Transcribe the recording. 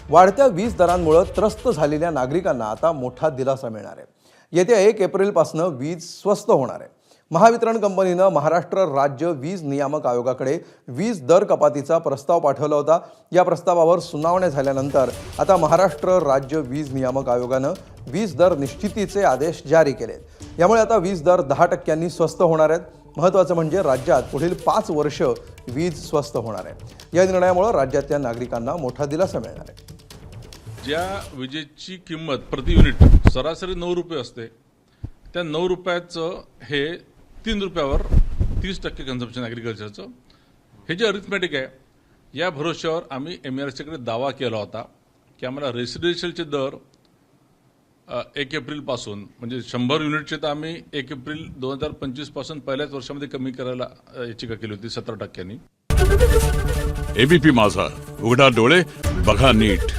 वाढत्या वीज दरांमुळे त्रस्त झालेल्या नागरिकांना आता मोठा दिलासा मिळणार आहे। येत्या 1 एप्रिलपासून वीज स्वस्त होणार आहे। महावितरण कंपनीने महाराष्ट्र राज्य वीज नियामक आयोगाकडे वीज दर कपातीचा प्रस्ताव पाठवला होता। या प्रस्तावावर सुनावणी झाल्यानंतर आता महाराष्ट्र राज्य वीज नियामक आयोगाने वीज दर निश्चितीचे आदेश जारी केलेत। यामुळे आता वीज दर 10% स्वस्त होणार आहेत। महत्त्वाचं म्हणजे राज्यात पुढील 5 वर्ष वीज स्वस्त होणार आहे। या निर्णयामुळे राज्यातल्या नागरिकांना मोठा दिलासा मिळणार आहे। ज्या विजेची किंमत प्रति युनिट सरासरी 9 रुपये असते, त्या 9 रुपयाचं हे 3 रुपयावर 30% कन्झम्पशन ॲग्रिकल्चरचं, हे जे अरिथमॅटिक आहे, या भरोश्यावर आम्ही MRSकडे दावा केला होता की आम्हाला रेसिडेन्शियलचे दर 1 एप्रिलपासून म्हणजे 100 युनिटचे तर आम्ही 1 एप्रिल 2025 पासून पहिल्याच वर्षामध्ये कमी करायला याचिका केली होती 17%. ABP माझा, उघडा डोळे बघा नीट.